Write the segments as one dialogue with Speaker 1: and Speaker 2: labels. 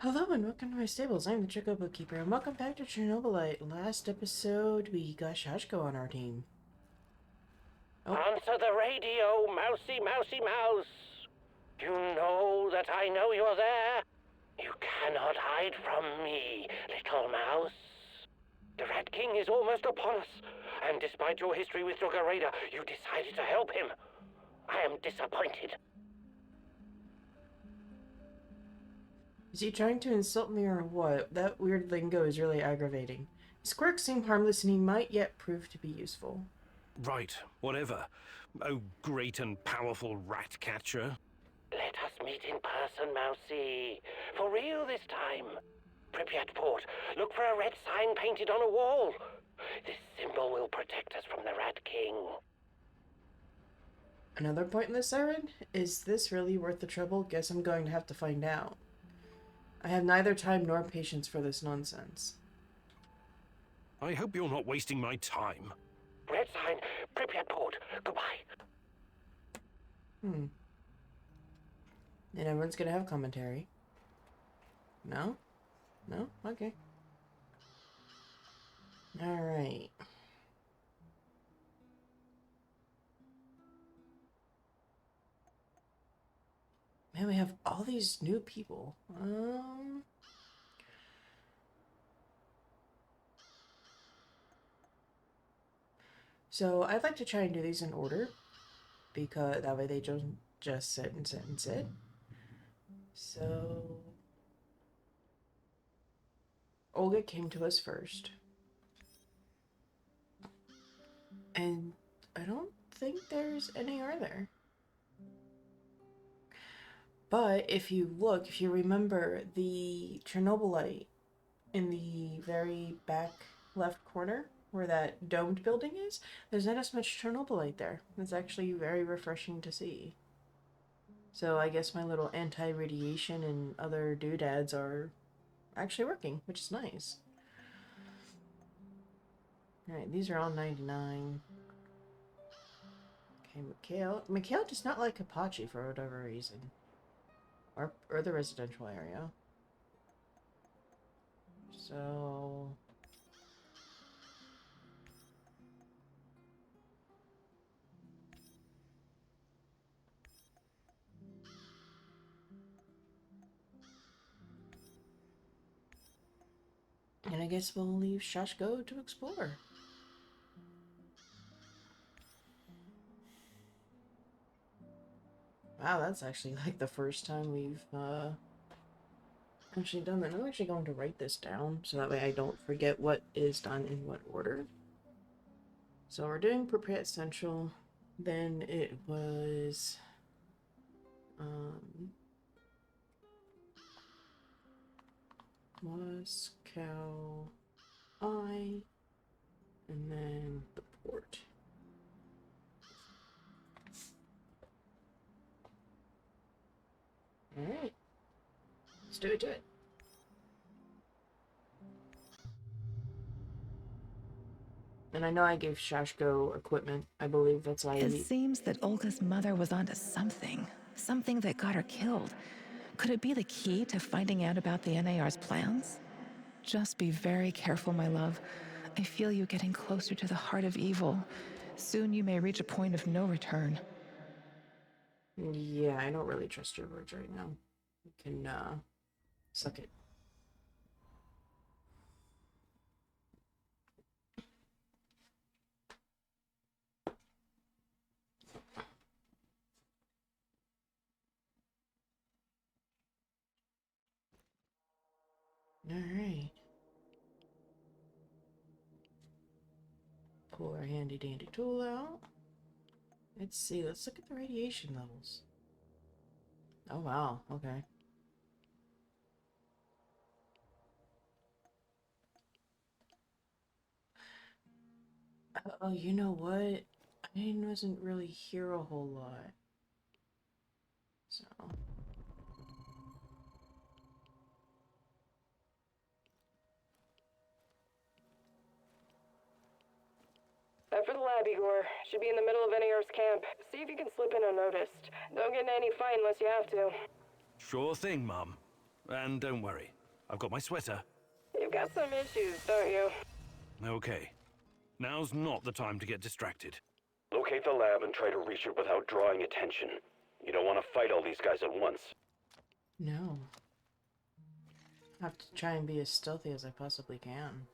Speaker 1: Hello and welcome to my stables. I'm the Chocobo Keeper and welcome back to Chernobylite. Last episode, we got Shashko on our team.
Speaker 2: Oh. Answer the radio, mousy, mousy, mouse. You know that I know you're there. You cannot hide from me, little mouse. The Rat King is almost upon us, and despite your history with Dogger Raider, you decided to help him. I am disappointed.
Speaker 1: Is he trying to insult me or what? That weird lingo is really aggravating. His quirks seem harmless and he might yet prove to be useful.
Speaker 3: Right, whatever. Oh, great and powerful rat catcher.
Speaker 2: Let us meet in person, mousy. For real this time. Pripyat Port, look for a red sign painted on a wall. This symbol will protect us from the Rat King.
Speaker 1: Another pointless siren? Is this really worth the trouble? Guess I'm going to have to find out. I have neither time nor patience for this nonsense.
Speaker 3: I hope you're not wasting my time.
Speaker 2: Red sign, Pripyat Port, goodbye.
Speaker 1: And everyone's gonna have commentary. No? No? Okay. Alright. Man, we have all these new people. So I'd like to try and do these in order, because that way they don't just sit and sit and sit. So Olga came to us first. And I don't think there's any, are there? But if you look, if you remember the Chernobylite in the very back left corner where that domed building is, there's not as much Chernobylite there. It's actually very refreshing to see. So I guess my little anti-radiation and other doodads are actually working, which is nice. Alright, these are all 99. Okay, Mikhail. Mikhail does not like Apache for whatever reason. Or the residential area. So... and I guess we'll leave Shashko to explore. Wow, that's actually like the first time we've actually done that. I'm actually going to write this down so that way I don't forget what is done in what order. So we're doing Pripyat Central, then it was Moscow I, and then the port. Alright. Let's do it. And I know I gave Shashko equipment. I believe that's why
Speaker 4: It seems that Olga's mother was onto something. Something that got her killed. Could it be the key to finding out about the NAR's plans? Just be very careful, my love. I feel you getting closer to the heart of evil. Soon you may reach a point of no return.
Speaker 1: Yeah, I don't really trust your words right now. You can, suck it. Alright. Pull our handy dandy tool out. Let's see, let's look at the radiation levels. Oh wow, okay. Oh, you know what? I wasn't really here a whole lot. So...
Speaker 5: Time for the lab, Igor. Should be in the middle of NAR's camp. See if you can slip in unnoticed. Don't get in any fight unless you have to.
Speaker 3: Sure thing, Mum. And don't worry, I've got my sweater.
Speaker 5: You've got some issues, don't you?
Speaker 3: Okay. Now's not the time to get distracted.
Speaker 6: Locate the lab and try to reach it without drawing attention. You don't want to fight all these guys at once.
Speaker 1: No. I have to try and be as stealthy as I possibly can.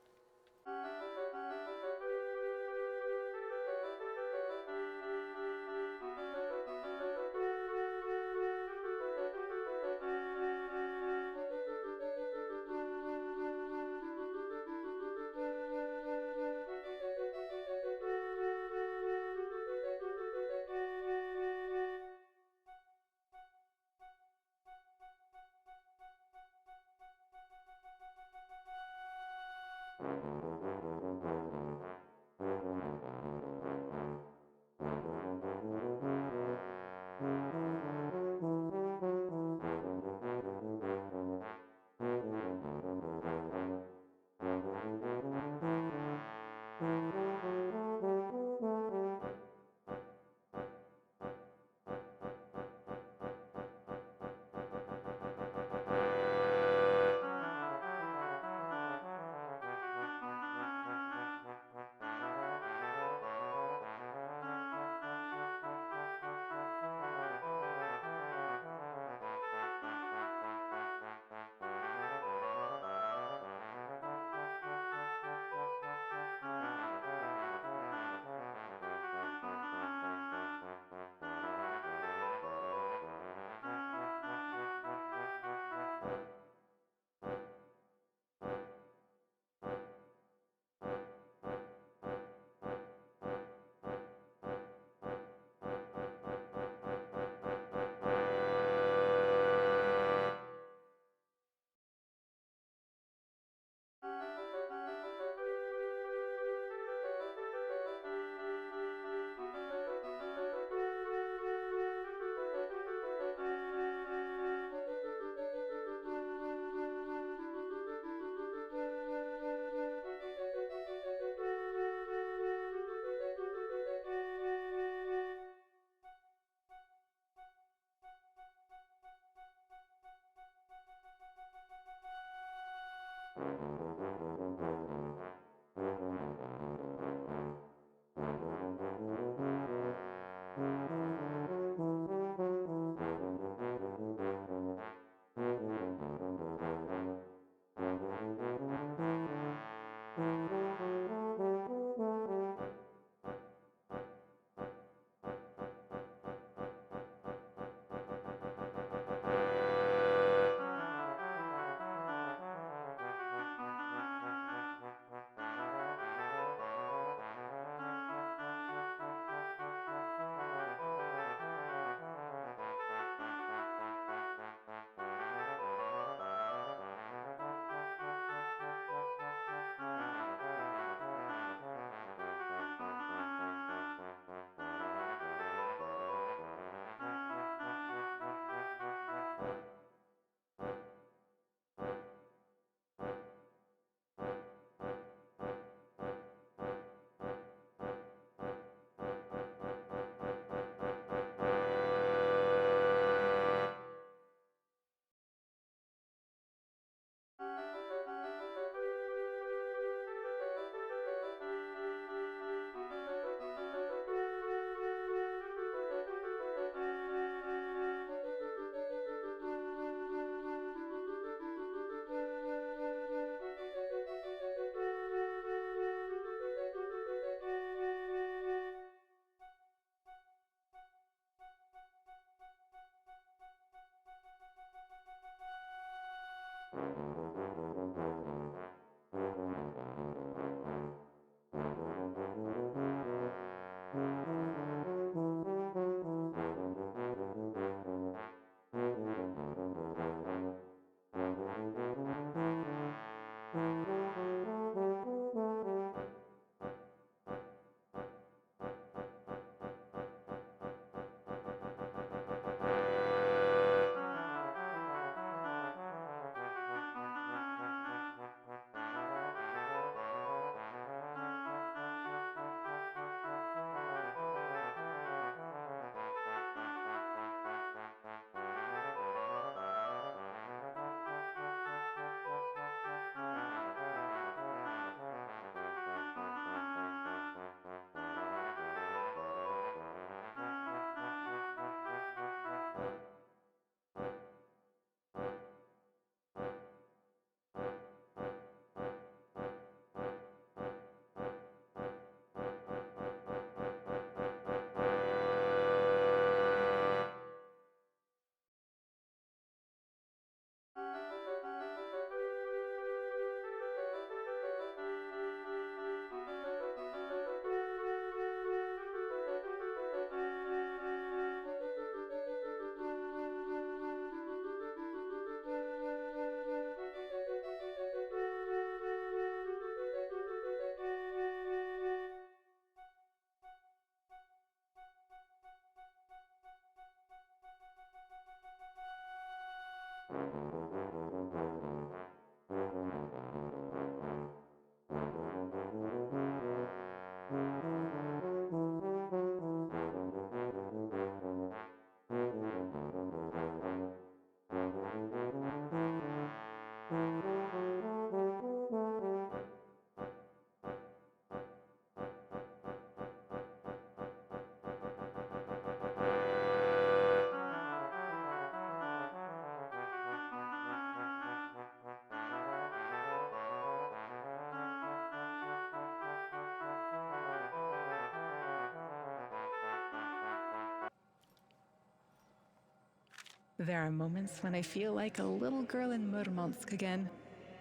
Speaker 4: There are moments when I feel like a little girl in Murmansk again.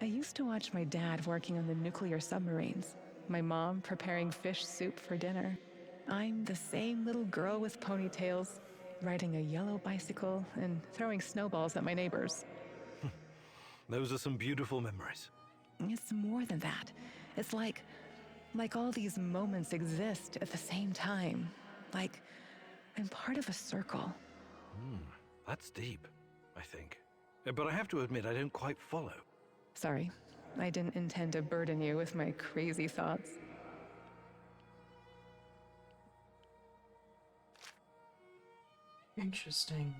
Speaker 4: I used to watch my dad working on the nuclear submarines, my mom preparing fish soup for dinner. I'm the same little girl with ponytails, riding a yellow bicycle and throwing snowballs at my neighbors.
Speaker 3: Those are some beautiful memories.
Speaker 4: It's more than that. It's like all these moments exist at the same time. Like I'm part of a circle.
Speaker 3: That's deep, I think. But I have to admit, I don't quite follow.
Speaker 4: Sorry, I didn't intend to burden you with my crazy thoughts.
Speaker 1: Interesting.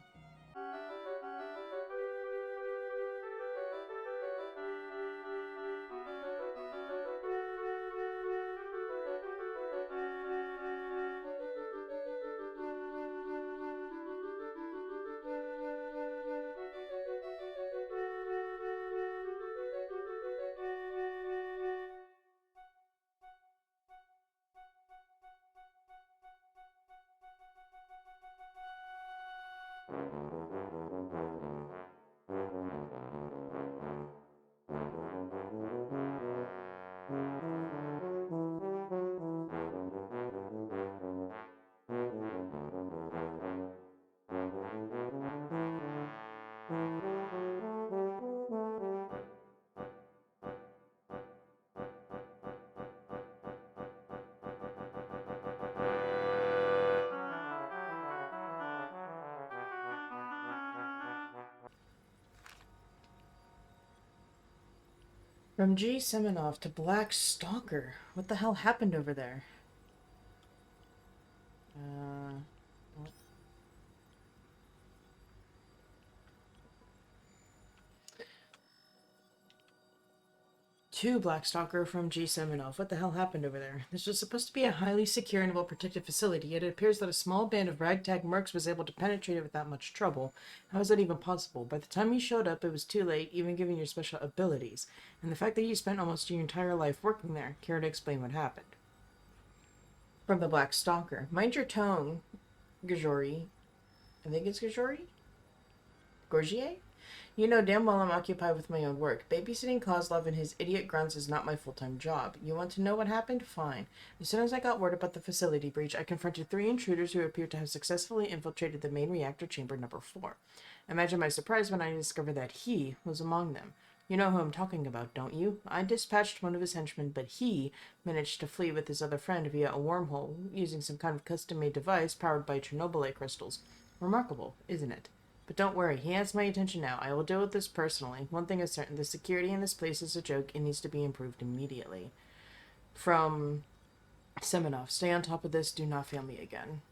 Speaker 1: From G. Semenov to Black Stalker. What the hell happened over there? What? To Black Stalker from G. Semenov. What the hell happened over there? This was supposed to be a highly secure and well-protected facility, yet it appears that a small band of ragtag mercs was able to penetrate it without much trouble. How is that even possible? By the time you showed up, it was too late, even given your special abilities. And the fact that you spent almost your entire life working there. Care to explain what happened? From the Black Stalker. Mind your tone, Gajori. I think it's Gajori? Gorgier? You know damn well I'm occupied with my own work. Babysitting Kozlov and his idiot grunts is not my full-time job. You want to know what happened? Fine. As soon as I got word about the facility breach, I confronted 3 intruders who appeared to have successfully infiltrated the main reactor chamber number 4. Imagine my surprise when I discovered that he was among them. You know who I'm talking about, don't you? I dispatched one of his henchmen, but he managed to flee with his other friend via a wormhole, using some kind of custom-made device powered by Chernobylite crystals. Remarkable, isn't it? But don't worry, he has my attention now. I will deal with this personally. One thing is certain, the security in this place is a joke. It needs to be improved immediately. From Semenov, stay on top of this. Do not fail me again.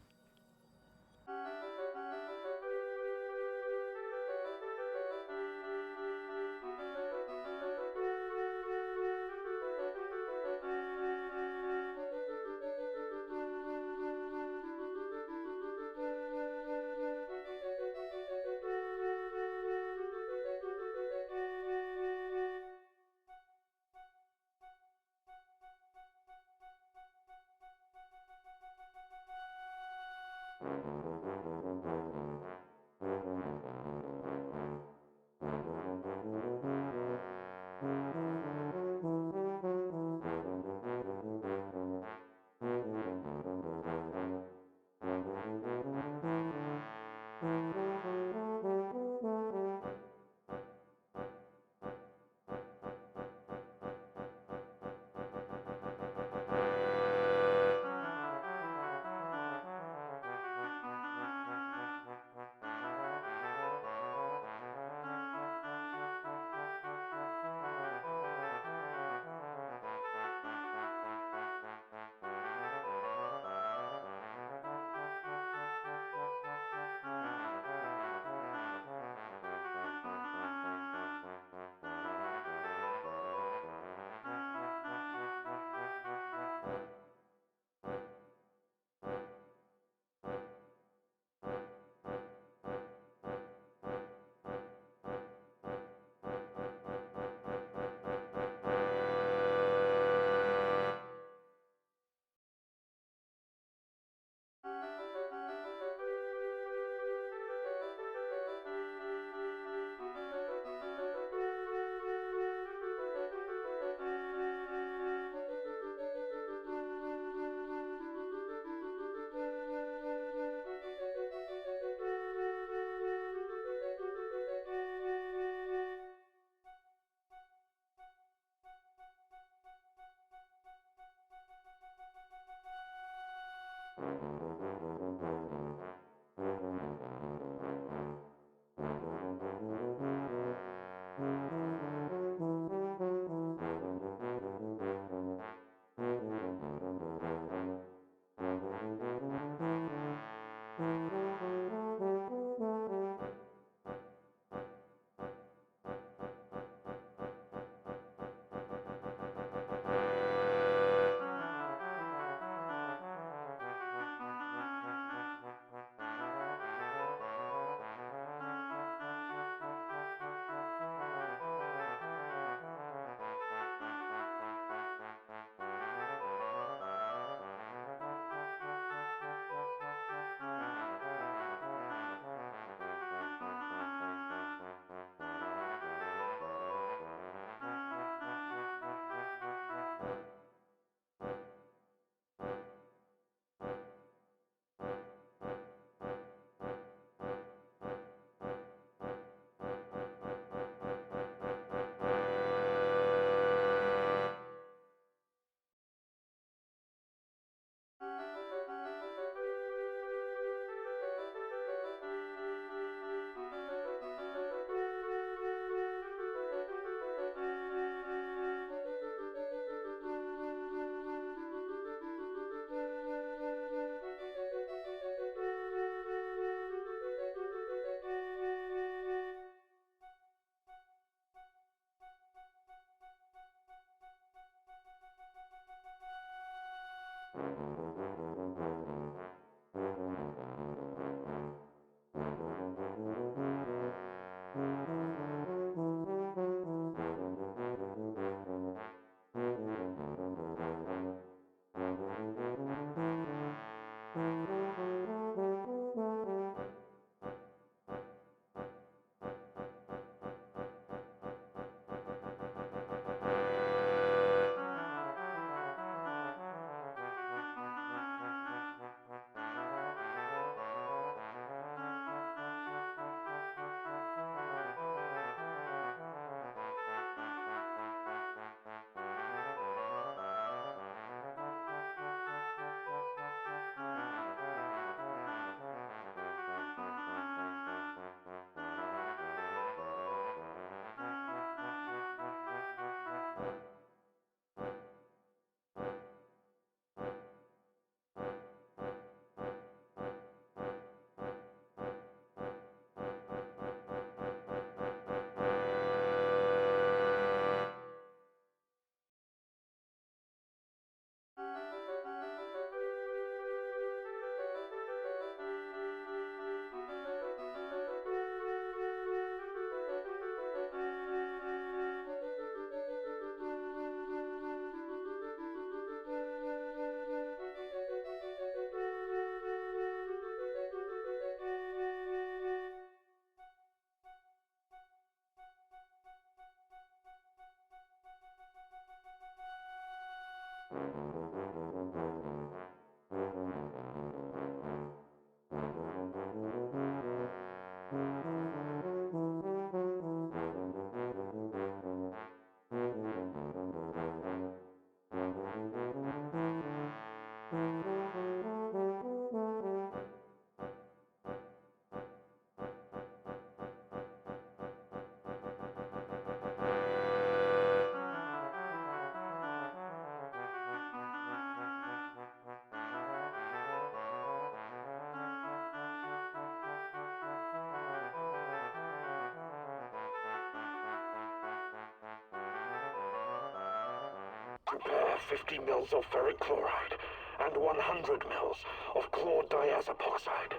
Speaker 2: Prepare 50 mils of ferric chloride and 100 mils of chlor diazopoxide.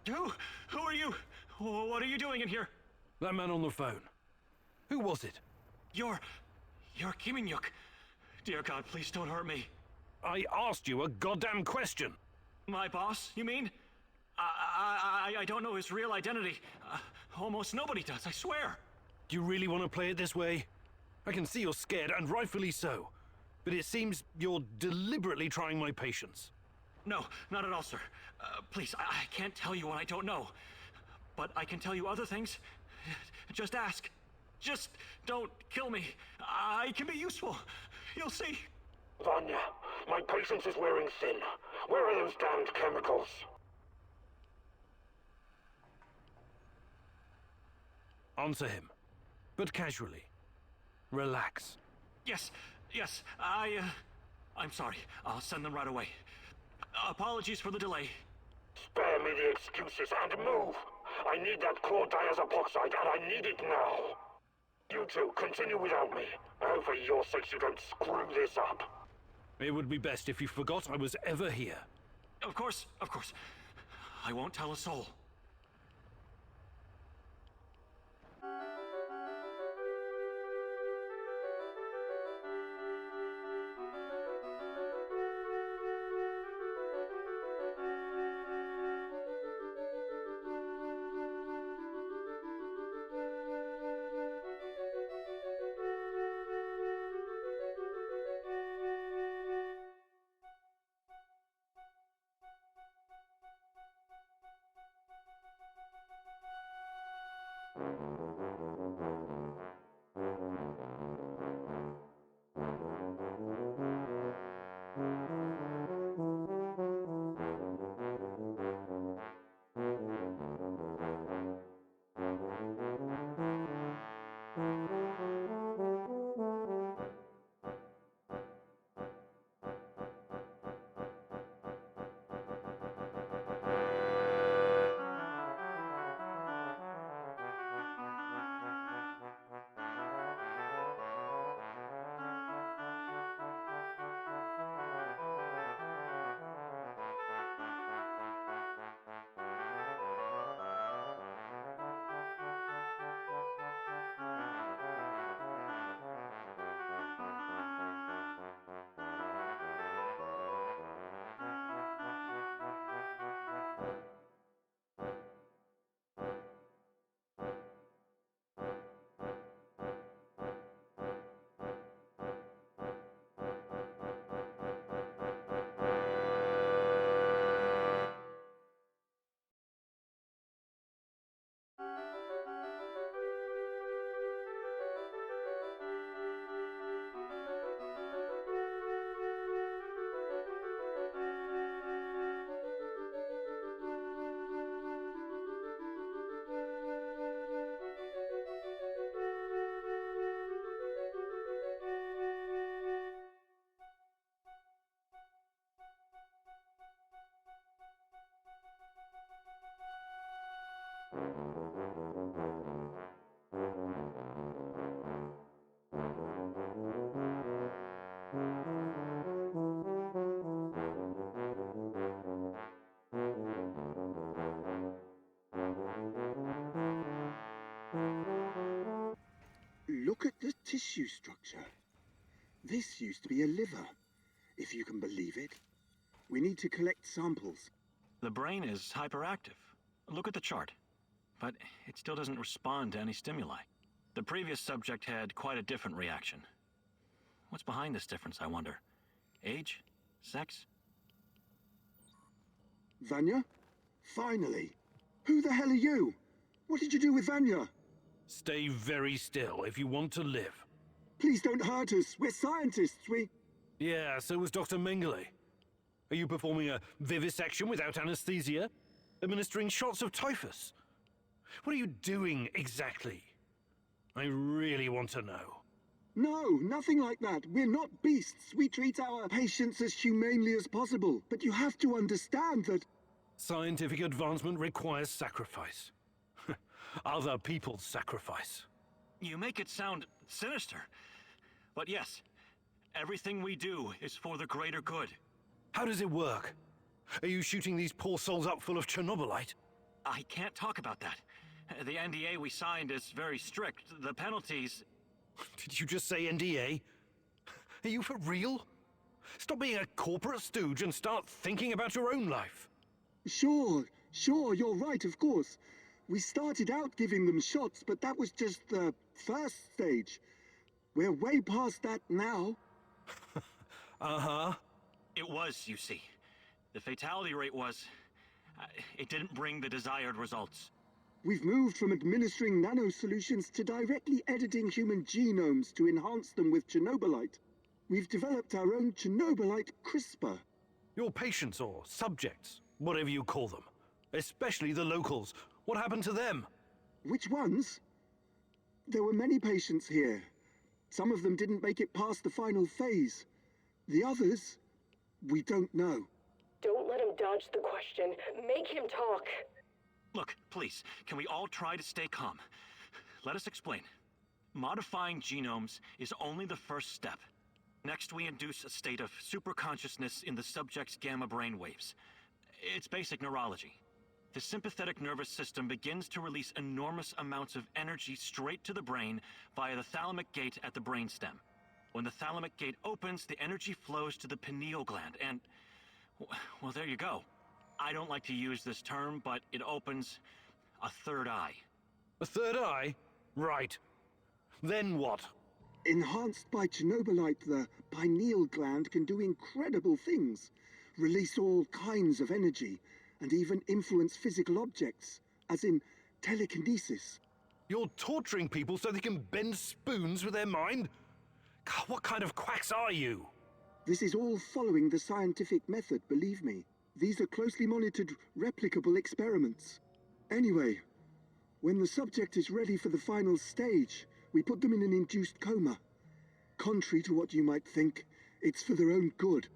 Speaker 7: Who are you? What are you doing in here?
Speaker 3: That man on the phone. Who was it?
Speaker 7: You're Kiminyuk. Dear God, please don't hurt me.
Speaker 3: I asked you a goddamn question.
Speaker 7: My boss, you mean? I don't know his real identity. Almost nobody does, I swear.
Speaker 3: Do you really want to play it this way? I can see you're scared, and rightfully so. But it seems you're deliberately trying my patience.
Speaker 7: No, not at all, sir. Please, I can't tell you what I don't know. But I can tell you other things. Just ask. Just don't kill me. I can be useful. You'll see.
Speaker 2: Vanya, my patience is wearing thin.
Speaker 6: Where are those damned chemicals?
Speaker 3: Answer him, but casually. Relax.
Speaker 7: Yes, yes, I'm sorry. I'll send them right away. Apologies for the delay.
Speaker 6: Spare me the excuses and move! I need that core diazopoxide, and I need it now! You two, continue without me. I hope for your sakes you don't screw this up.
Speaker 3: It would be best if you forgot I was ever here.
Speaker 7: Of course, of course. I won't tell a soul.
Speaker 8: Look at the tissue structure. This used to be a liver, if you can believe it. We need to collect samples.
Speaker 7: The brain is hyperactive. Look at the chart. But it still doesn't respond to any stimuli. The previous subject had quite a different reaction. What's behind this difference, I wonder? Age? Sex?
Speaker 8: Vanya? Finally! Who the hell are you? What did you do with Vanya?
Speaker 3: Stay very still if you want to live.
Speaker 8: Please don't hurt us. We're scientists.
Speaker 3: Yeah, so was Dr. Mengele. Are you performing a vivisection without anesthesia? Administering shots of typhus? What are you doing exactly? I really want to know.
Speaker 8: No, nothing like that. We're not beasts. We treat our patients as humanely as possible. But you have to understand that...
Speaker 3: Scientific advancement requires sacrifice. Other people's sacrifice.
Speaker 7: You make it sound sinister. But yes, everything we do is for the greater good.
Speaker 3: How does it work? Are you shooting these poor souls up full of Chernobylite?
Speaker 7: I can't talk about that. The NDA we signed is very strict. The penalties...
Speaker 3: Did you just say NDA? Are you for real? Stop being a corporate stooge and start thinking about your own life.
Speaker 8: Sure, you're right, of course. We started out giving them shots, but that was just the first stage. We're way past that now.
Speaker 3: Uh-huh.
Speaker 7: It was, you see. The fatality rate was... it didn't bring the desired results.
Speaker 8: We've moved from administering nanosolutions to directly editing human genomes to enhance them with Chernobylite. We've developed our own Chernobylite CRISPR.
Speaker 3: Your patients or subjects, whatever you call them. Especially the locals. What happened to them?
Speaker 8: Which ones? There were many patients here. Some of them didn't make it past the final phase. The others, we don't know.
Speaker 5: Don't let him dodge the question. Make him talk.
Speaker 7: Look, please, can we all try to stay calm? Let us explain. Modifying genomes is only the first step. Next, we induce a state of superconsciousness in the subject's gamma brainwaves. It's basic neurology. The sympathetic nervous system begins to release enormous amounts of energy straight to the brain via the thalamic gate at the brainstem. When the thalamic gate opens, the energy flows to the pineal gland and... well, there you go. I don't like to use this term, but it opens a third eye.
Speaker 3: A third eye? Right. Then what?
Speaker 8: Enhanced by Chernobylite, the pineal gland can do incredible things. Release all kinds of energy, and even influence physical objects, as in telekinesis.
Speaker 3: You're torturing people so they can bend spoons with their mind? God, what kind of quacks are you?
Speaker 8: This is all following the scientific method, believe me. These are closely monitored, replicable experiments. Anyway, when the subject is ready for the final stage, we put them in an induced coma. Contrary to what you might think, it's for their own good.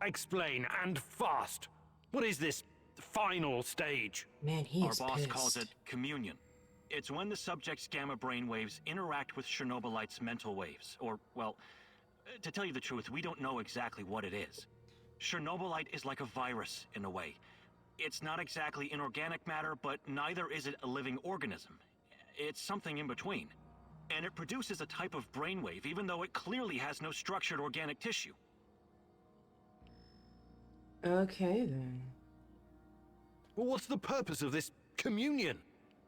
Speaker 3: Explain, and fast. What is this final stage?
Speaker 1: Man, he
Speaker 7: Our
Speaker 1: is
Speaker 7: boss
Speaker 1: pissed.
Speaker 7: calls it communion. It's when the subject's gamma brainwaves interact with Chernobylite's mental waves. Or, well, to tell you the truth, we don't know exactly what it is. Chernobylite is like a virus, in a way. It's not exactly inorganic matter, but neither is it a living organism. It's something in between. And it produces a type of brainwave, even though it clearly has no structured organic tissue.
Speaker 1: Okay, then.
Speaker 3: Well, what's the purpose of this communion?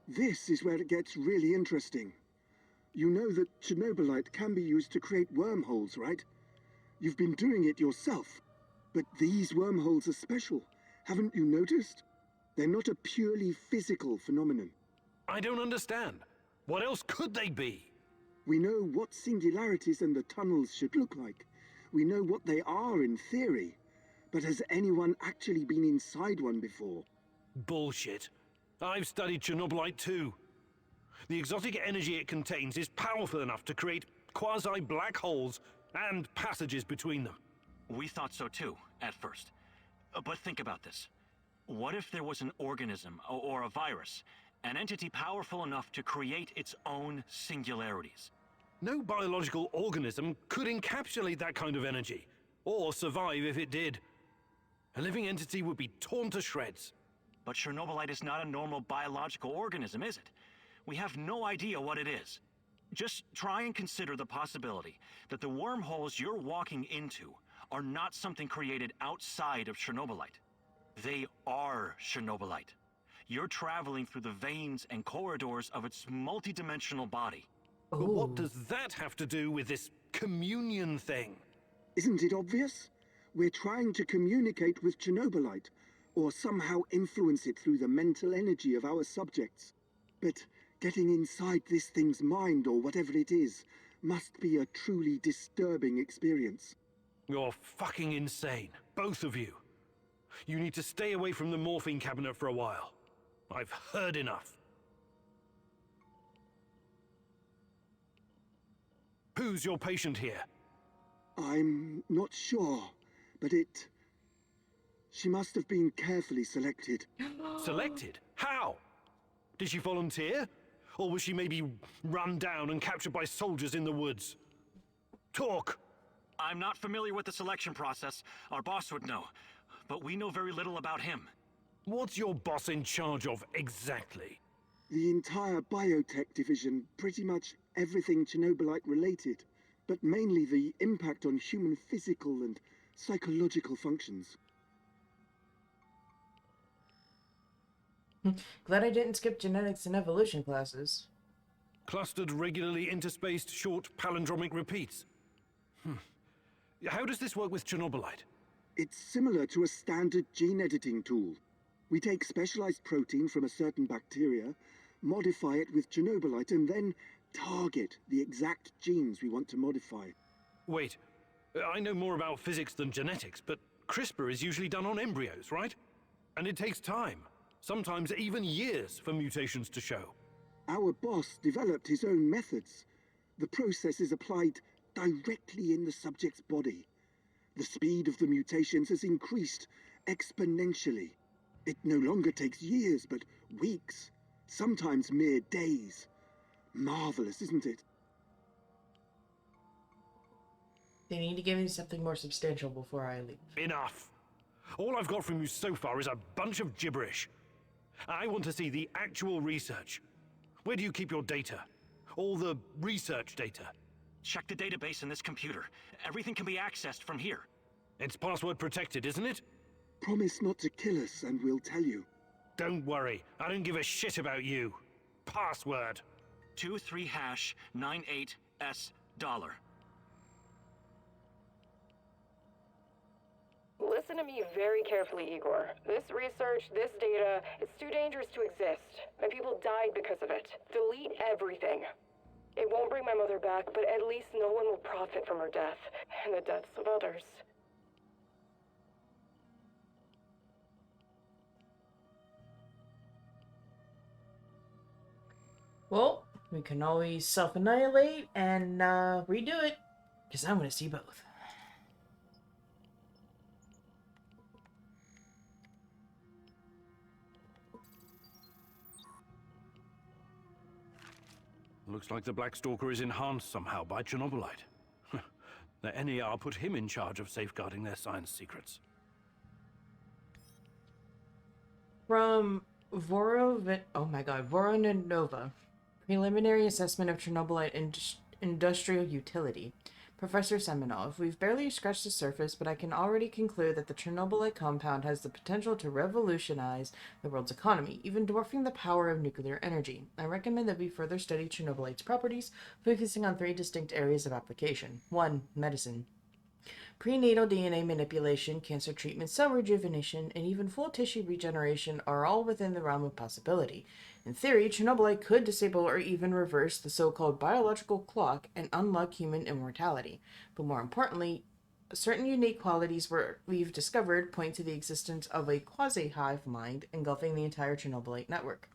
Speaker 8: This is where it gets really interesting. You know that Chernobylite can be used to create wormholes, right? You've been doing it yourself. But these wormholes are special. Haven't you noticed? They're not a purely physical phenomenon.
Speaker 3: I don't understand. What else could they be?
Speaker 8: We know what singularities and the tunnels should look like. We know what they are in theory. But has anyone actually been inside one before?
Speaker 3: Bullshit. I've studied Chernobylite too. The exotic energy it contains is powerful enough to create quasi-black holes and passages between them.
Speaker 7: We thought so too, at first. But think about this. What if there was an organism, or a virus, an entity powerful enough to create its own singularities?
Speaker 3: No biological organism could encapsulate that kind of energy, or survive if it did. A living entity would be torn to shreds.
Speaker 7: But Chernobylite is not a normal biological organism, is it? We have no idea what it is. Just try and consider the possibility that the wormholes you're walking into are not something created outside of Chernobylite. They are Chernobylite. You're traveling through the veins and corridors of its multidimensional body.
Speaker 3: But what does that have to do with this communion thing?
Speaker 8: Isn't it obvious? We're trying to communicate with Chernobylite, or somehow influence it through the mental energy of our subjects. But getting inside this thing's mind, or whatever it is, must be a truly disturbing experience.
Speaker 3: You're fucking insane, both of you. You need to stay away from the morphine cabinet for a while. I've heard enough. Who's your patient here?
Speaker 8: I'm not sure, but she must have been carefully selected.
Speaker 3: Selected? How? Did she volunteer? Or was she maybe run down and captured by soldiers in the woods? Talk!
Speaker 7: I'm not familiar with the selection process. Our boss would know. But we know very little about him.
Speaker 3: What's your boss in charge of exactly?
Speaker 8: The entire biotech division, pretty much everything Chernobylite related, but mainly the impact on human physical and psychological functions.
Speaker 1: Glad I didn't skip genetics and evolution classes.
Speaker 3: Clustered, regularly interspaced, short palindromic repeats. How does this work with Chernobylite?
Speaker 8: It's similar to a standard gene editing tool. We take specialized protein from a certain bacteria, modify it with Chernobylite, and then target the exact genes we want to modify.
Speaker 3: Wait, I know more about physics than genetics, but CRISPR is usually done on embryos, right? And it takes time, sometimes even years, for mutations to show.
Speaker 8: Our boss developed his own methods. The process is applied directly in the subject's body. The speed of the mutations has increased exponentially. It no longer takes years, but weeks, sometimes mere days. Marvelous, isn't it?
Speaker 1: They need to give me something more substantial before I leave.
Speaker 3: Enough! All I've got from you so far is a bunch of gibberish. I want to see the actual research. Where do you keep your data? All the research data?
Speaker 7: Check the database in this computer. Everything can be accessed from here.
Speaker 3: It's password protected, isn't it?
Speaker 8: Promise not to kill us and we'll tell you.
Speaker 3: Don't worry, I don't give a shit about you. Password.
Speaker 7: 23#98S $.
Speaker 5: Listen to me very carefully, Igor. This research, this data, it's too dangerous to exist. My people died because of it. Delete everything. It won't bring my mother back, but at least no one will profit from her death, and the deaths of others.
Speaker 1: Well, we can always self-annihilate and redo it, because I'm going to see both.
Speaker 3: Looks like the Black Stalker is enhanced somehow by Chernobylite. The NER put him in charge of safeguarding their science secrets.
Speaker 1: From Voronova, Preliminary Assessment of Chernobylite Industrial Utility. Professor Semenov, we've barely scratched the surface, but I can already conclude that the Chernobylite compound has the potential to revolutionize the world's economy, even dwarfing the power of nuclear energy. I recommend that we further study Chernobylite's properties, focusing on 3 distinct areas of application. 1. Medicine. Prenatal DNA manipulation, cancer treatment, cell rejuvenation, and even full tissue regeneration are all within the realm of possibility. In theory, Chernobylite could disable or even reverse the so-called biological clock and unlock human immortality. But more importantly, certain unique qualities we've discovered point to the existence of a quasi-hive mind engulfing the entire Chernobylite network.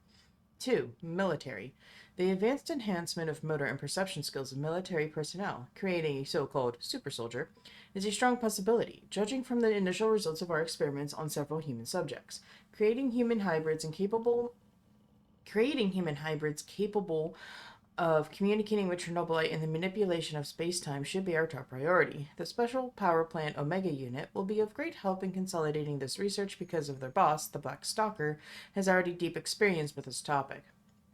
Speaker 1: 2. Military. The advanced enhancement of motor and perception skills of military personnel, creating a so-called super soldier, is a strong possibility, judging from the initial results of our experiments on several human subjects. Creating human hybrids capable of communicating with Chernobylite and the manipulation of space-time should be our top priority. The Special Power Plant Omega Unit will be of great help in consolidating this research because of their boss, the Black Stalker, has already deep experience with this topic.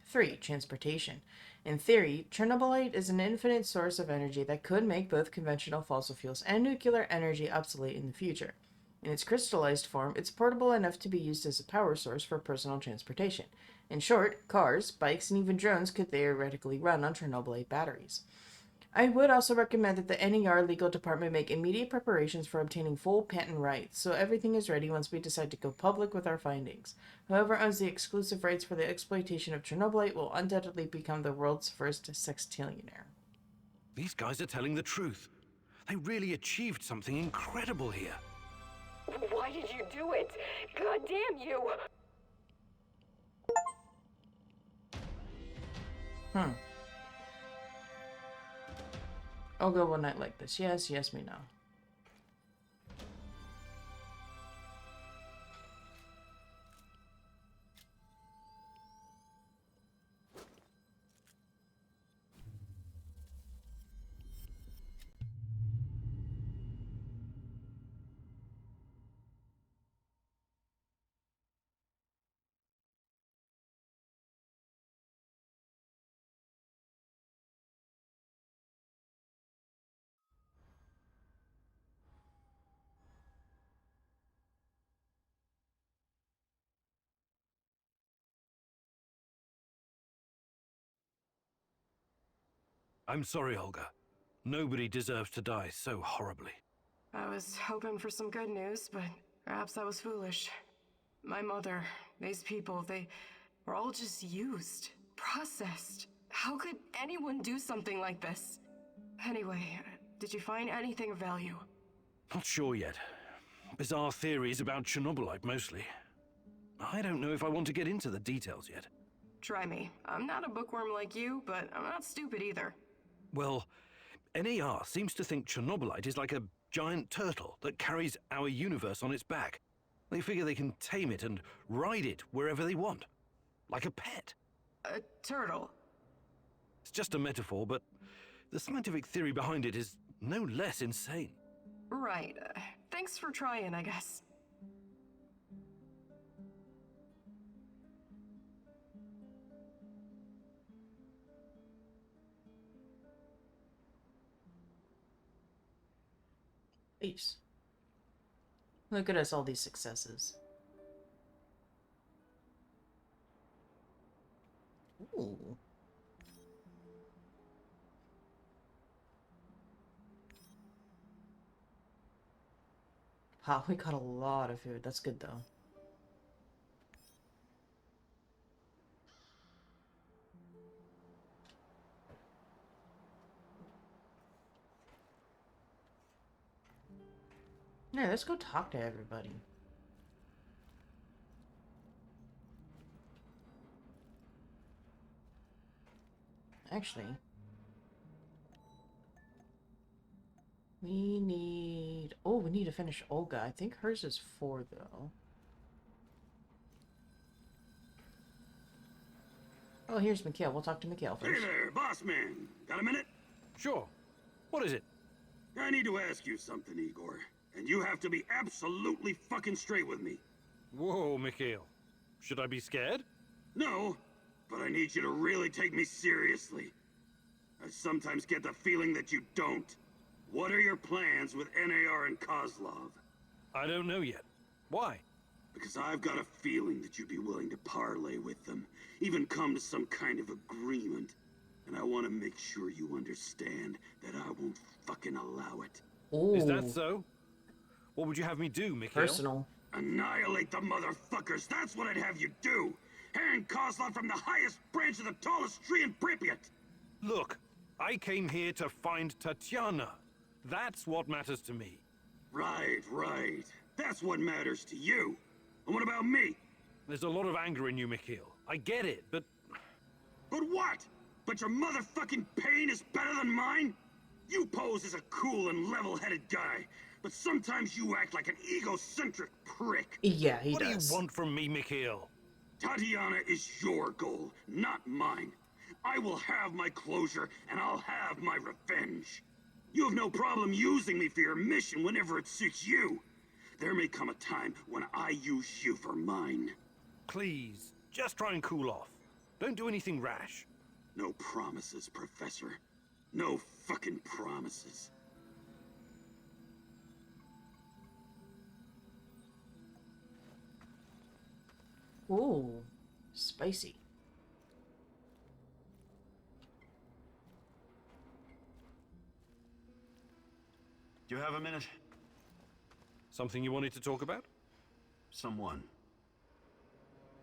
Speaker 1: 3. Transportation. In theory, Chernobylite is an infinite source of energy that could make both conventional fossil fuels and nuclear energy obsolete in the future. In its crystallized form, it's portable enough to be used as a power source for personal transportation. In short, cars, bikes, and even drones could theoretically run on Chernobylite batteries. I would also recommend that the NER legal department make immediate preparations for obtaining full patent rights, so everything is ready once we decide to go public with our findings. Whoever owns the exclusive rights for the exploitation of Chernobylite will undoubtedly become the world's first sextillionaire.
Speaker 3: These guys are telling the truth. They really achieved something incredible here.
Speaker 5: Why did you do it? God damn you!
Speaker 1: I'll go one night like this. Yes, yes, me know.
Speaker 3: I'm sorry, Olga. Nobody deserves to die so horribly.
Speaker 5: I was hoping for some good news, but perhaps I was foolish. My mother, these people, they were all just used, processed. How could anyone do something like this? Anyway, did you find anything of value?
Speaker 3: Not sure yet. bizarre theories about Chernobylite, mostly. I don't know if I want to get into the details yet.
Speaker 5: Try me. I'm not a bookworm like you, but I'm not stupid either.
Speaker 3: Well, NAR seems to think Chernobylite is like a giant turtle that carries our universe on its back. They figure they can tame it and ride it wherever they want. Like a pet.
Speaker 5: A turtle.
Speaker 3: It's just a metaphor, but the scientific theory behind it is no less insane.
Speaker 5: Right. Thanks for trying, I guess.
Speaker 1: Ace. Look at us, all these successes. Ooh. Wow, we got a lot of food. That's good, though. Yeah, let's go talk to everybody. Actually, we need... Oh, we need to finish Olga. I think hers is 4, though. Oh, here's Mikhail. We'll talk to Mikhail
Speaker 9: Hey
Speaker 1: first.
Speaker 9: there, boss man. Got a minute?
Speaker 3: Sure. What is it?
Speaker 9: I need to ask you something, Igor. And you have to be absolutely fucking straight with me.
Speaker 3: Whoa, Mikhail. Should I be scared?
Speaker 9: No, but I need you to really take me seriously. I sometimes get the feeling that you don't. What are your plans with NAR and Kozlov?
Speaker 3: I don't know yet. Why?
Speaker 9: Because I've got a feeling that you'd be willing to parlay with them, even come to some kind of agreement. And I want to make sure you understand that I won't fucking allow it.
Speaker 1: Ooh,
Speaker 3: Is that so? What would you have me do, Mikhail?
Speaker 1: personal.
Speaker 9: Annihilate the motherfuckers, that's what I'd have you do! Hang Kozlov from the highest branch of the tallest tree in Pripyat!
Speaker 3: Look, I came here to find Tatiana. That's what matters to me.
Speaker 9: Right, right. That's what matters to you. And what about me?
Speaker 3: There's a lot of anger in you, Mikhail. I get it, but
Speaker 9: But what? But your motherfucking pain is better than mine? You pose as a cool and level-headed guy, but sometimes you act like an egocentric prick.
Speaker 1: Yeah, he
Speaker 3: what
Speaker 1: does.
Speaker 3: do you want from me, Mikhail?
Speaker 9: Tatiana is your goal, not mine. I will have my closure, and I'll have my revenge. You have no problem using me for your mission whenever it suits you. There may come a time when I use you for mine.
Speaker 3: Please, just try and cool off. Don't do anything rash.
Speaker 9: No promises, Professor. No fucking promises.
Speaker 1: Ooh, spicy.
Speaker 7: Do you have a minute?
Speaker 3: Something you wanted to talk about?
Speaker 7: Someone.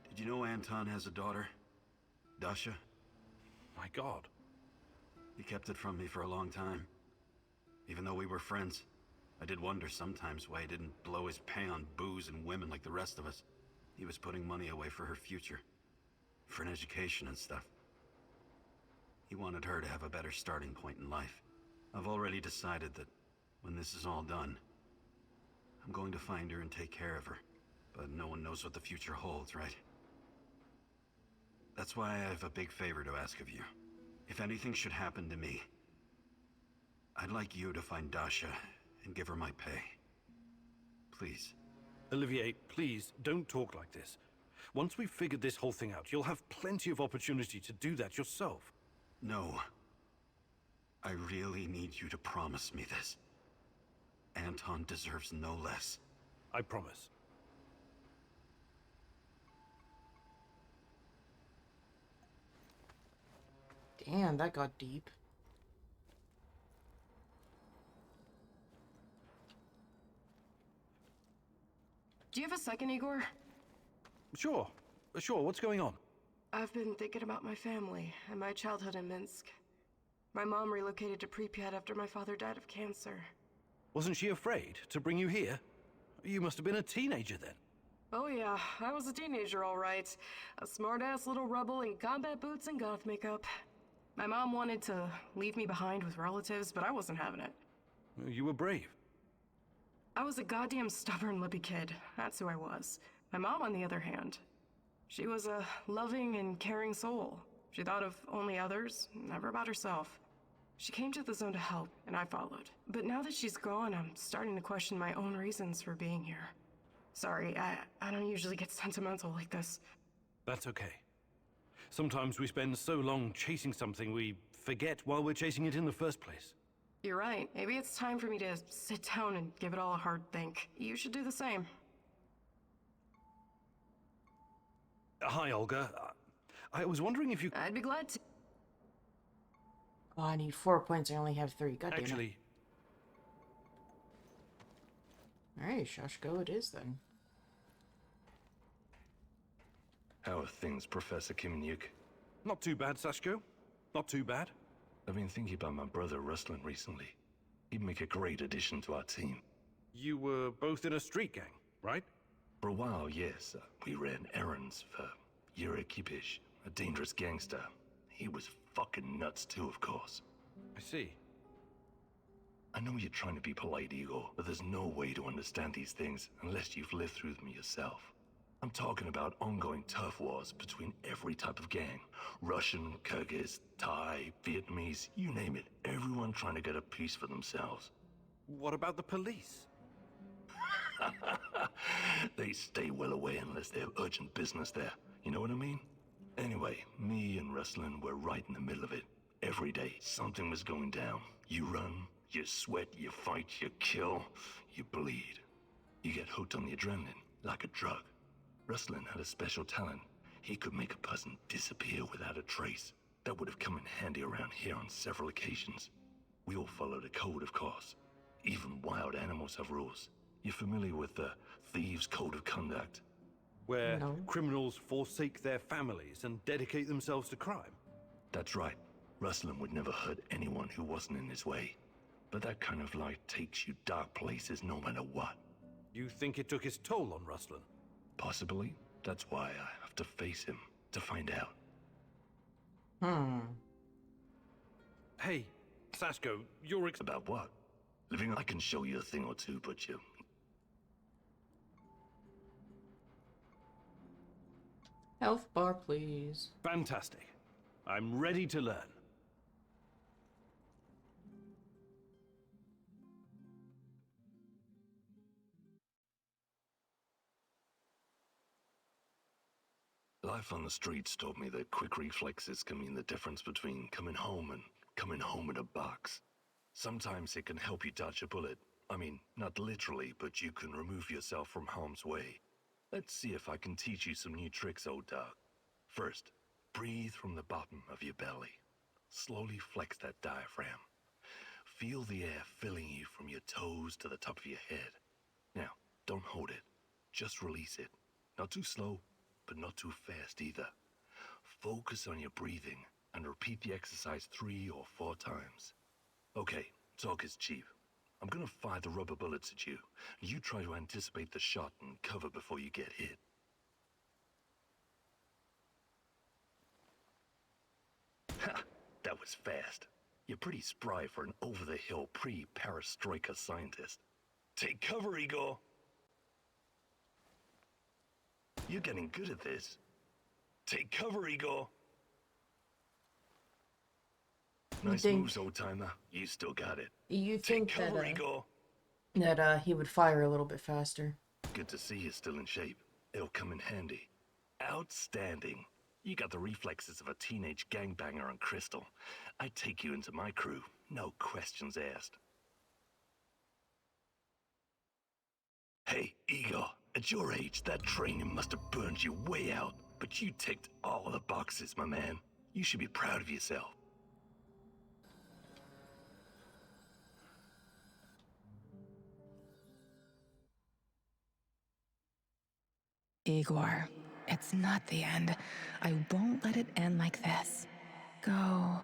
Speaker 7: Did you know Anton has a daughter? Dasha?
Speaker 3: My God.
Speaker 7: He kept it from me for a long time. Even though we were friends, I did wonder sometimes why he didn't blow his pay on booze and women like the rest of us. He was putting money away for her future. For an education and stuff. He wanted her to have a better starting point in life. I've already decided that when this is all done, I'm going to find her and take care of her. But no one knows what the future holds, right? That's why I have a big favor to ask of you. If anything should happen to me, I'd like you to find Dasha and give her my pay. Please.
Speaker 3: Olivier, please, don't talk like this. Once we've figured this whole thing out, you'll have plenty of opportunity to do that yourself.
Speaker 7: No. I really need you to promise me this. Anton deserves no less.
Speaker 3: I promise.
Speaker 1: Damn, that got deep.
Speaker 5: Do you have a second, Igor?
Speaker 3: Sure. Sure, what's going on?
Speaker 5: I've been thinking about my family and my childhood in Minsk. My mom relocated to Pripyat after my father died of cancer.
Speaker 3: Wasn't she afraid to bring you here? You must have been a teenager then.
Speaker 5: Oh yeah, I was a teenager all right. A smart-ass little rebel in combat boots and goth makeup. My mom wanted to leave me behind with relatives, but I wasn't having it.
Speaker 3: You were brave.
Speaker 5: I was a goddamn stubborn lippy kid. That's who I was. My mom, on the other hand, she was a loving and caring soul. She thought of only others, never about herself. She came to the zone to help, and I followed. But now that she's gone, I'm starting to question my own reasons for being here. Sorry, I don't usually get sentimental like this.
Speaker 3: That's okay. Sometimes we spend so long chasing something we forget while we're chasing it in the first place.
Speaker 5: You're right. Maybe it's time for me to sit down and give it all a hard think. You should do the same.
Speaker 3: Hi, Olga. I was wondering if you...
Speaker 5: I'd be glad to.
Speaker 1: Oh, I need 4 points. I only have 3. God damn it.
Speaker 3: Actually,
Speaker 1: Alright, Shashko it is then.
Speaker 6: How are things, Professor Kimnyuk?
Speaker 3: not too bad, Sashko. Not too bad.
Speaker 6: I've been thinking about my brother Rustlin recently. He'd make a great addition to our team.
Speaker 3: You were both in a street gang, right?
Speaker 6: For a while, yes. We ran errands for Yuri Kipish, a dangerous gangster. He was fucking nuts too, of course.
Speaker 3: I see.
Speaker 6: I know you're trying to be polite, Igor, but there's no way to understand these things unless you've lived through them yourself. I'm talking about ongoing turf wars between every type of gang. Russian, Kyrgyz, Thai, Vietnamese, you name it. Everyone trying to get a piece for themselves.
Speaker 3: What about the police?
Speaker 6: They stay well away unless they have urgent business there. You know what I mean? Anyway, me and Rustlin were right in the middle of it. Every day, something was going down. You run, you sweat, you fight, you kill, you bleed. You get hooked on the adrenaline, like a drug. Rustlin had a special talent. He could make a person disappear without a trace. That would have come in handy around here on several occasions. We all followed a code, of course. Even wild animals have rules. You're familiar with the Thieves' Code of Conduct?
Speaker 3: Where
Speaker 1: No.
Speaker 3: criminals forsake their families and dedicate themselves to crime?
Speaker 6: That's right. Rustlin would never hurt anyone who wasn't in his way. But that kind of life takes you dark places no matter what.
Speaker 3: You think it took its toll on Rustlin?
Speaker 6: Possibly. That's why I have to face him, to find out.
Speaker 3: Hey, Sashko, you're
Speaker 6: About what? Living, I can show you a thing or two, but you...
Speaker 1: Health bar, please.
Speaker 3: fantastic. I'm ready to learn.
Speaker 6: Life on the streets taught me that quick reflexes can mean the difference between coming home and coming home in a box. Sometimes it can help you dodge a bullet. I mean, not literally, but you can remove yourself from harm's way. Let's see if I can teach you some new tricks, old dog. First, breathe from the bottom of your belly. Slowly flex that diaphragm. Feel the air filling you from your toes to the top of your head. Now, don't hold it. Just release it. Not too slow, but not too fast either. Focus on your breathing and repeat the exercise 3 or 4 times. Okay, talk is cheap. I'm gonna fire the rubber bullets at you. You try to anticipate the shot and cover before you get hit. Ha! That was fast. You're pretty spry for an over-the-hill pre-perestroika scientist. Take cover, Igor! You're getting good at this. Take cover, Igor! Nice
Speaker 1: think-
Speaker 6: moves, old-timer. You still got it.
Speaker 1: You
Speaker 6: Take
Speaker 1: think that,
Speaker 6: cover, Igor!
Speaker 1: he would fire a little bit faster.
Speaker 6: Good to see you're still in shape. It'll come in handy. Outstanding. You got the reflexes of a teenage gangbanger on Crystal. I'd take you into my crew. No questions asked. Hey, Igor. At your age, that training must have burned you way out. But you ticked all the boxes, my man. You should be proud of yourself.
Speaker 4: Igor, it's not the end. I won't let it end like this. Go.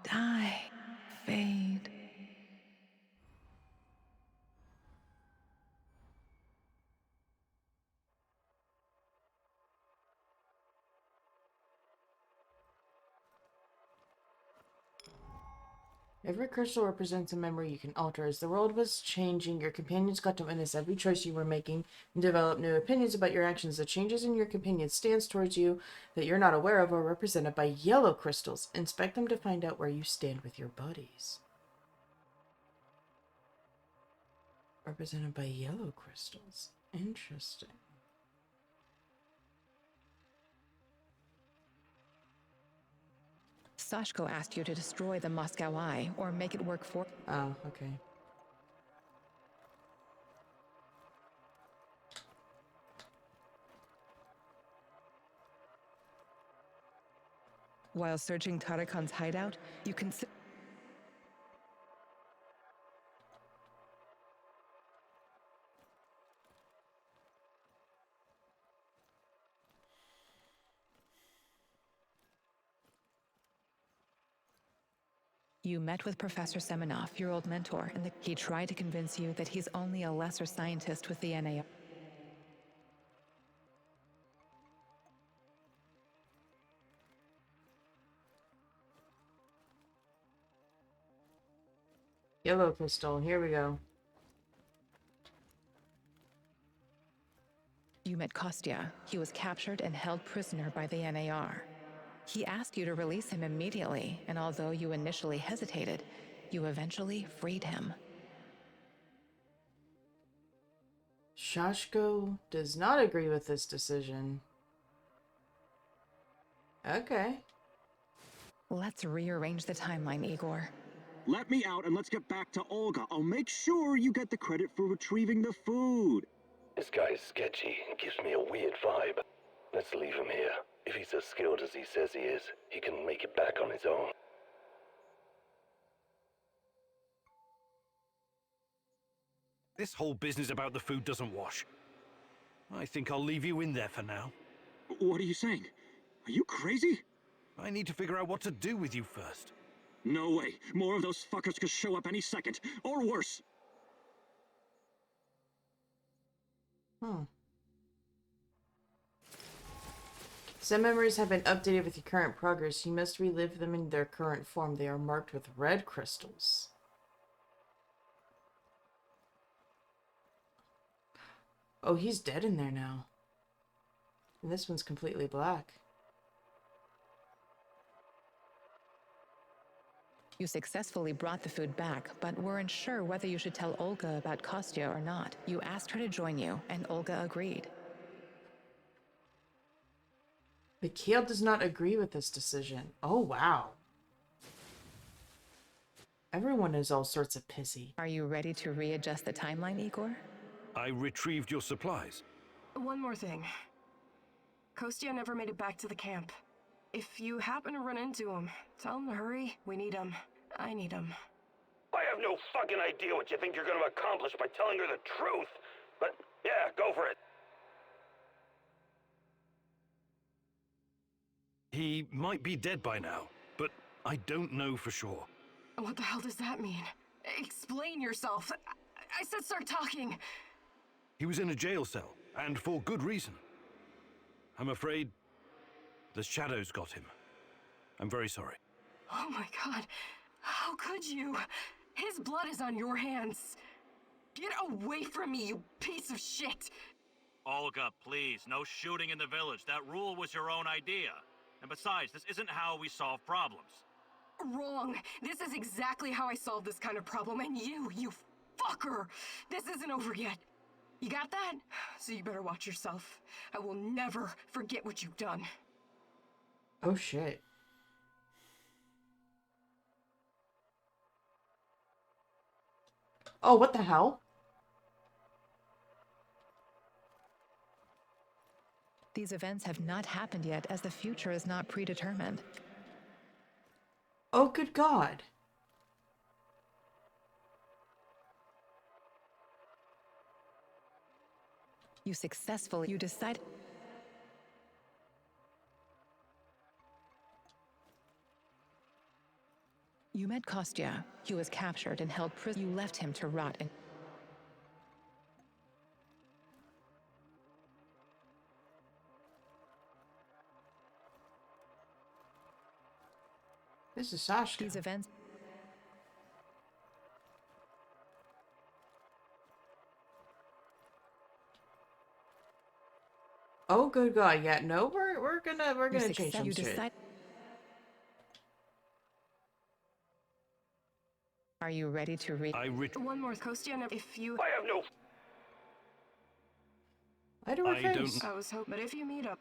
Speaker 4: Die. Fade.
Speaker 1: Every crystal represents a memory you can alter. As the world was changing, your companions got to witness every choice you were making and develop new opinions about your actions. The changes in your companion's stance towards you that you're not aware of are represented by yellow crystals. Inspect them to find out where you stand with your buddies. Represented by yellow crystals. Interesting.
Speaker 4: Sashko asked you to destroy the Moscow Eye or make it work for.
Speaker 1: Oh, okay.
Speaker 4: While searching Tarakan's hideout, you can. You met with Professor Semenoff, your old mentor, and he tried to convince you that he's only a lesser scientist with the NAR.
Speaker 1: Yellow crystal. Here we go.
Speaker 4: You met Kostya. He was captured and held prisoner by the NAR. He asked you to release him immediately, and although you initially hesitated, you eventually freed him.
Speaker 1: Shashko does not agree with this decision. Okay.
Speaker 4: Let's rearrange the timeline, Igor.
Speaker 8: Let me out and let's get back to Olga. I'll make sure you get the credit for retrieving the food.
Speaker 6: This guy's sketchy and gives me a weird vibe. Let's leave him here. If he's as skilled as he says he is, he can make it back on his own.
Speaker 3: This whole business about the food doesn't wash. I think I'll leave you in there for now.
Speaker 8: What are you saying? Are you crazy?
Speaker 3: I need to figure out what to do with you first.
Speaker 8: No way. More of those fuckers could show up any second. Or worse.
Speaker 1: Some memories have been updated with your current progress. You must relive them in their current form. They are marked with red crystals. Oh, he's dead in there now. And this one's completely black.
Speaker 4: You successfully brought the food back, but weren't sure whether you should tell Olga about Kostya or not. You asked her to join you, and Olga agreed.
Speaker 1: Mikhail does not agree with this decision. Oh, wow. Everyone is all sorts of pissy.
Speaker 4: Are you ready to readjust the timeline, Igor?
Speaker 3: I retrieved your supplies.
Speaker 5: One more thing. Kostya never made it back to the camp. If you happen to run into him, tell him to hurry. We need him. I need him.
Speaker 2: I have no fucking idea what you think you're gonna accomplish by telling her the truth. But, yeah, go for it.
Speaker 3: He might be dead by now, but I don't know for sure.
Speaker 5: What the hell does that mean? Explain yourself. I said start talking.
Speaker 3: He was in a jail cell, and for good reason. I'm afraid the shadows got him. I'm very sorry.
Speaker 5: Oh my god. How could you? His blood is on your hands. Get away from me, you piece of shit!
Speaker 7: Olga, please, no shooting in the village. That rule was your own idea. And besides, this isn't how we solve problems.
Speaker 5: Wrong. This is exactly how I solve this kind of problem, and you fucker! This isn't over yet. You got that? So you better watch yourself. I will never forget what you've done.
Speaker 1: Oh, shit. Oh, what the hell?
Speaker 4: These events have not happened yet, as the future is not predetermined.
Speaker 1: Oh, good God.
Speaker 4: You decide. You met Kostya. He was captured and held prisoner. You left him to rot in.
Speaker 1: This is Sashka.
Speaker 4: These events.
Speaker 1: Oh, good God! Yeah, no, we're gonna change some
Speaker 4: You
Speaker 1: shit.
Speaker 4: decide. Are you ready to read?
Speaker 5: One more question, if you...
Speaker 2: I have no...
Speaker 1: I do her
Speaker 3: I
Speaker 1: face.
Speaker 3: don't.
Speaker 5: I was hoping, but if you meet up...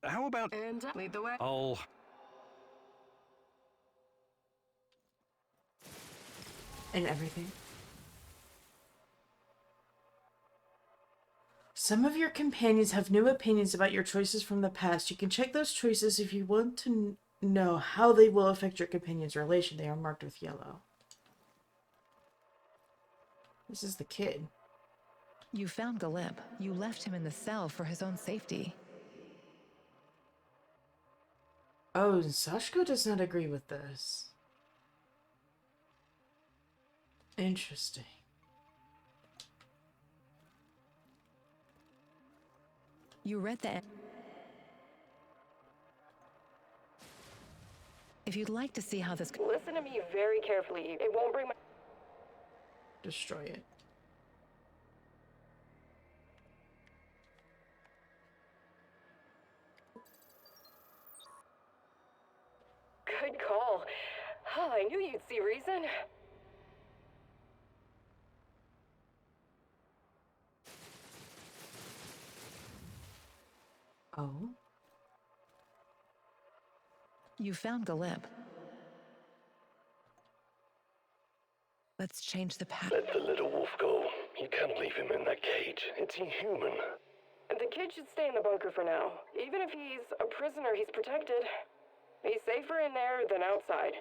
Speaker 3: How about
Speaker 5: And lead the way.
Speaker 3: I'll...
Speaker 1: And everything. Some of your companions have new opinions about your choices from the past. You can check those choices if you want to know how they will affect your companion's relation. They are marked with yellow. This is the kid.
Speaker 4: You found Galeb. You left him in the cell for his own safety.
Speaker 1: Oh, Sashko does not agree with this. Interesting.
Speaker 4: You read the... If you'd like to see how this...
Speaker 5: Listen to me very carefully. It won't bring my...
Speaker 1: Destroy it.
Speaker 5: Good call. Oh, I knew you'd see reason.
Speaker 1: Oh?
Speaker 4: You found Galeb. Let's change the path.
Speaker 6: Let the little wolf go. You can't leave him in that cage. It's inhuman.
Speaker 5: The kid should stay in the bunker for now. Even if he's a prisoner, he's protected. He's safer in there than outside.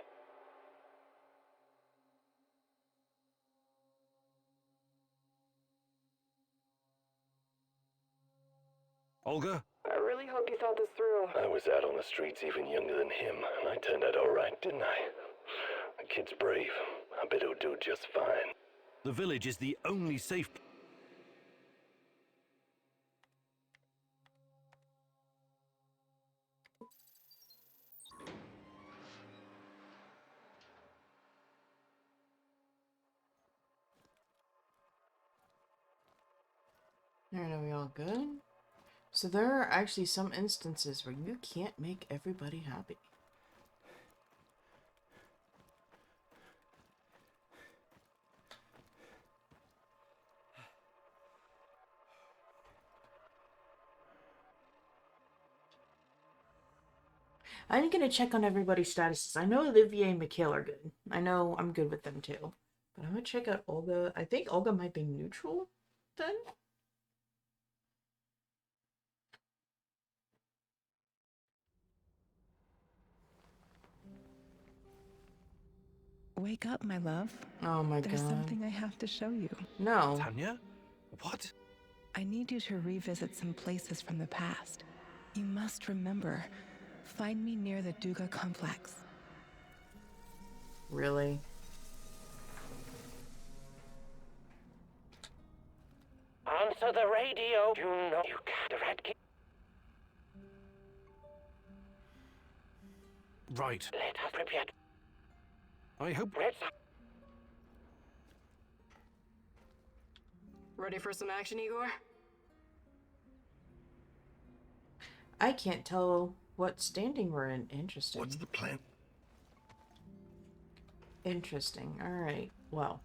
Speaker 3: Olga?
Speaker 5: I really hope you thought this through.
Speaker 6: I was out on the streets even younger than him, and I turned out all right, didn't I? The kid's brave. I bet he'll do just fine.
Speaker 3: The village is the only safe...
Speaker 1: Alright, are we all good? So there are actually some instances where you can't make everybody happy. I'm gonna check on everybody's statuses. I know Olivier and Mikhail are good. I know I'm good with them too. But I'm gonna check out Olga. I think Olga might be neutral then?
Speaker 4: Wake up, my love.
Speaker 1: Oh my
Speaker 4: There's
Speaker 1: god.
Speaker 4: something I have to show you.
Speaker 1: No.
Speaker 3: Tanya? What?
Speaker 4: I need you to revisit some places from the past. You must remember. Find me near the Duga complex.
Speaker 1: Really?
Speaker 2: Answer the radio. You know you can't... The rat kid...
Speaker 3: Right.
Speaker 2: Let us prepare.
Speaker 3: I hope...
Speaker 2: Let's...
Speaker 5: Ready for some action, Igor?
Speaker 1: I can't tell what standing we're in. Interesting.
Speaker 6: What's the plan?
Speaker 1: Interesting. Alright. Well.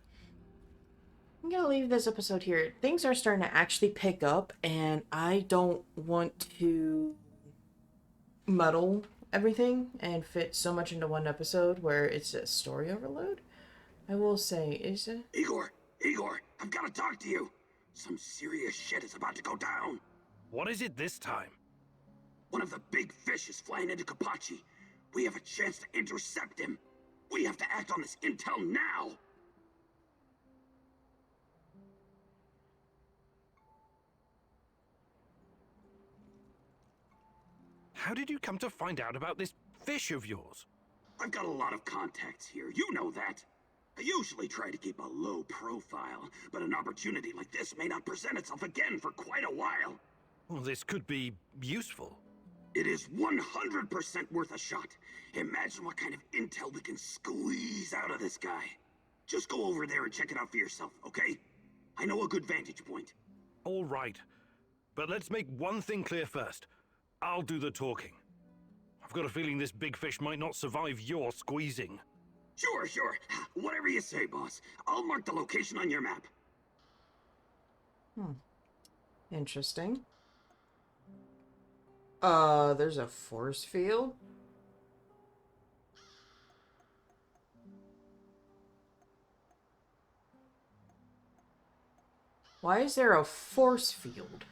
Speaker 1: I'm gonna leave this episode here. Things are starting to actually pick up, and I don't want to muddle everything and fit so much into one episode where it's a story overload. I will say, is it?
Speaker 9: Igor, I've got to talk to you. Some serious shit is about to go down.
Speaker 3: What is it this time?
Speaker 9: One of the big fish is flying into Kapachi. We have a chance to intercept him. We have to act on this intel now.
Speaker 3: How did you come to find out about this fish of yours?
Speaker 9: I've got a lot of contacts here, you know that. I usually try to keep a low profile, but an opportunity like this may not present itself again for quite a while.
Speaker 3: Well, this could be useful.
Speaker 9: It is 100% worth a shot. Imagine what kind of intel we can squeeze out of this guy. Just go over there and check it out for yourself, okay? I know a good vantage point.
Speaker 3: All right. But let's make one thing clear first. I'll do the talking. I've got a feeling this big fish might not survive your squeezing.
Speaker 9: Sure, sure. Whatever you say, boss. I'll mark the location on your map.
Speaker 1: Interesting. There's a force field? Why is there a force field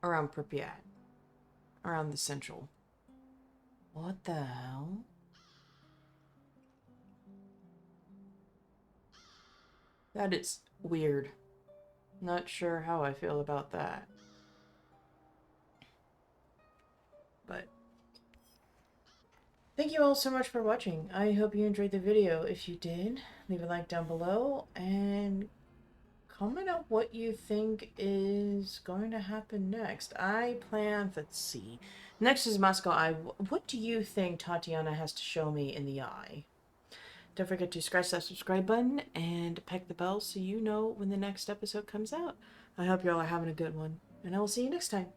Speaker 1: around Pripyat? Around the central. What the hell? That is weird. Not sure how I feel about that. But thank you all so much for watching. I hope you enjoyed the video. If you did, leave a like down below and comment out what you think is going to happen next. Let's see. Next is Moscow Eye. What do you think Tatiana has to show me in the eye? Don't forget to scratch that subscribe button and peck the bell so you know when the next episode comes out. I hope you all are having a good one, and I will see you next time.